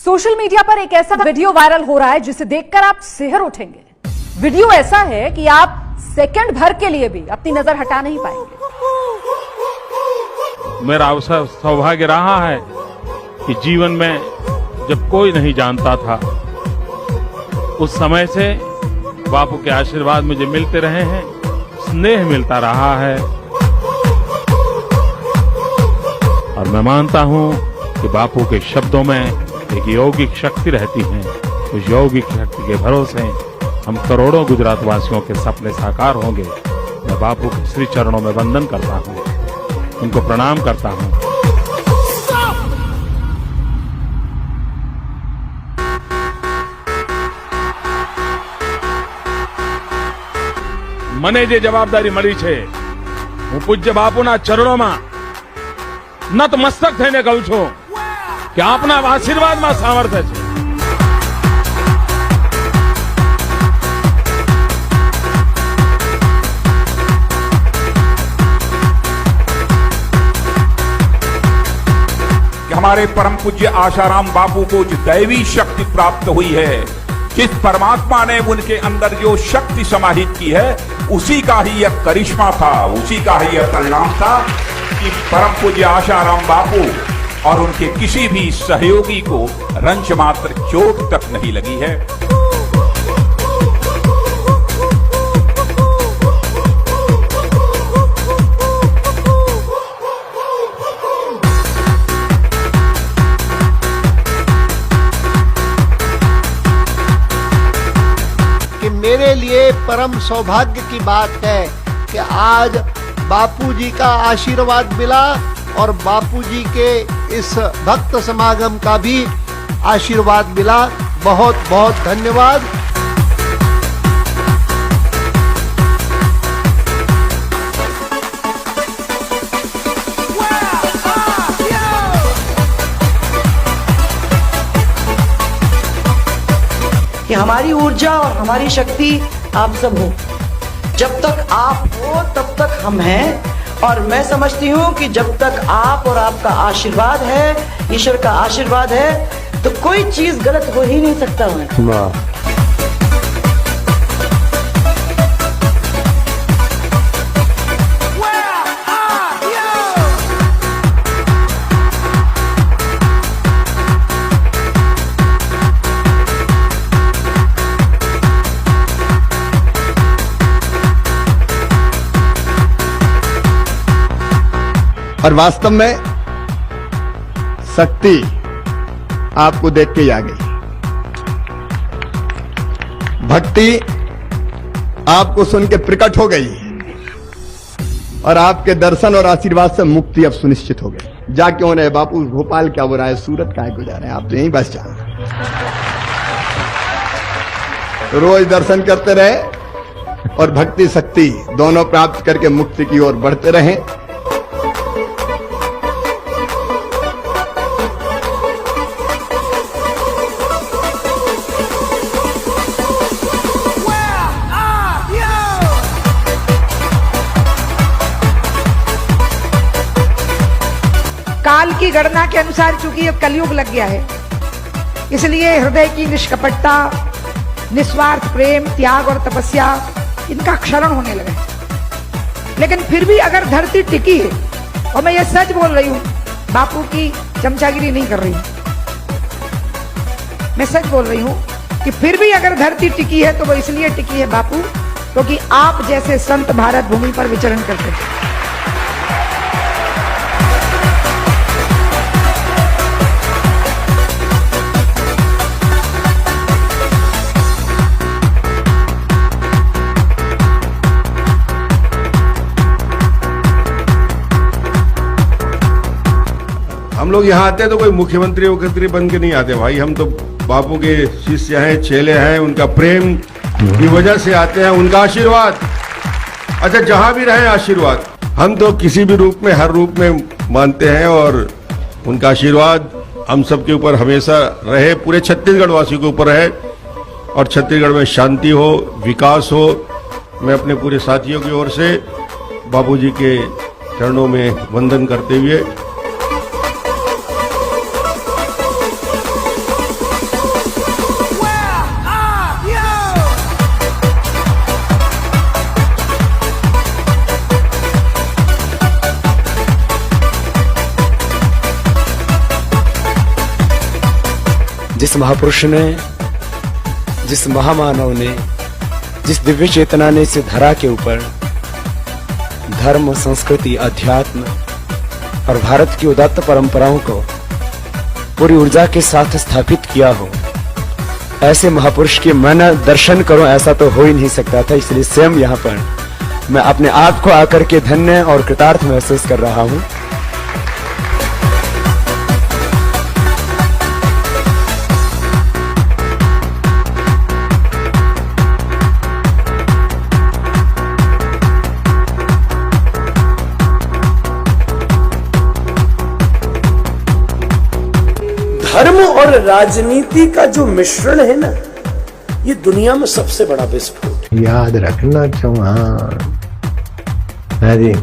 Social media पर एक ऐसा वीडियो वायरल हो रहा है जिसे देखकर आप सिहर उठेंगे। वीडियो ऐसा है कि आप सेकंड भर के लिए भी अपनी नजर हटा नहीं पाएंगे। मेरा अवसर सौभाग्य रहा है कि जीवन में जब कोई नहीं जानता था, उस समय से बापू के आशीर्वाद मुझे मिलते रहे हैं, स्नेह मिलता रहा है। और मैं मानता हूं कि बापू के शब्दों में एक यौगिक शक्ति रहती है। उस यौगिक शक्ति के भरोसे हम करोड़ों गुजरात वासियों के सपने साकार होंगे। मैं बापू के श्री चरणों में वंदन करता हूं, उनको प्रणाम करता हूं। મને જે જવાબદારી મળી છે, હું પૂજ્ય બાપુના ચરણોમાં નતમસ્તક થઈને કહું છું કે આપના આશીર્વાદમાં સામર્થ્ય છે। हमारे परम पूज्य आशाराम बापू को जो दैवी शक्ति प्राप्त हुई है, जिस परमात्मा ने उनके अंदर जो शक्ति समाहित की है, उसी का ही यह करिश्मा था, उसी का ही यह परिणाम था कि परम पूज्य आशाराम बापू और उनके किसी भी सहयोगी को रंच मात्र चोट तक नहीं लगी है। मेरे लिए परम सौभाग्य की बात है कि आज बापूजी का आशीर्वाद मिला और बापूजी के इस भक्त समागम का भी आशीर्वाद मिला। बहुत बहुत धन्यवाद। कि हमारी ऊर्जा और हमारी शक्ति आप सब हो। जब तक आप हो तब तक हम हैं, और मैं समझती हूँ कि जब तक आप और आपका आशीर्वाद है, ईश्वर का आशीर्वाद है, तो कोई चीज गलत हो ही नहीं सकता है। और वास्तव में शक्ति आपको देख के ही आ गई। भक्ति आपको सुन के प्रकट हो गई और आपके दर्शन और आशीर्वाद से मुक्ति अब सुनिश्चित हो गई। जा क्यों रहे बापू, भोपाल क्या हो रहा है, सूरत क्या गुजार रहे हैं, आप तो यहीं बस जाओ। रोज दर्शन करते रहे और भक्ति शक्ति दोनों प्राप्त करके मुक्ति की ओर बढ़ते रहें। काल की गणना के अनुसार चूंकि ये कलयुग लग गया है, इसलिए हृदय की निष्कपटता, निस्वार्थ प्रेम, त्याग और तपस्या, इनका क्षरण होने लगा। लेकिन फिर भी अगर धरती टिकी है, और मैं ये सच बोल रही हूं, बापू की चमचागिरी नहीं कर रही हूं, मैं सच बोल रही हूं कि फिर भी अगर धरती टिकी है तो वो इसलिए टिकी है बापू, क्योंकि आप जैसे संत भारत भूमि पर विचरण करते हैं। हम लोग यहाँ आते हैं तो कोई मुख्यमंत्री वक्तरी बन के नहीं आते भाई, हम तो बापू के शिष्य हैं, चेले हैं, उनका प्रेम की वजह से आते हैं, उनका आशीर्वाद। अच्छा, जहां भी रहे आशीर्वाद, हम तो किसी भी रूप में, हर रूप में मानते हैं और उनका आशीर्वाद हम सबके ऊपर हमेशा रहे, पूरे छत्तीसगढ़ वासियों के ऊपर रहे और छत्तीसगढ़ में शांति हो, विकास हो। मैं अपने पूरे साथियों की ओर से बापूजी के चरणों में वंदन करते हुए जिस महापुरुष ने, जिस महामानव ने, जिस दिव्य चेतना ने इस धरा के ऊपर धर्म, संस्कृति, अध्यात्म और भारत की उदात्त परंपराओं को पूरी ऊर्जा के साथ स्थापित किया हो, ऐसे महापुरुष के मैं दर्शन करूं ऐसा तो हो ही नहीं सकता था। इसलिए स्वयं यहाँ पर मैं अपने आप को आकर के धन्य और कृतार्थ महसूस कर रहा हूं। धर्म और राजनीति का जो मिश्रण है ना, ये दुनिया में सबसे बड़ा विस्फोट है। याद रखना चौहान, हाँ जी।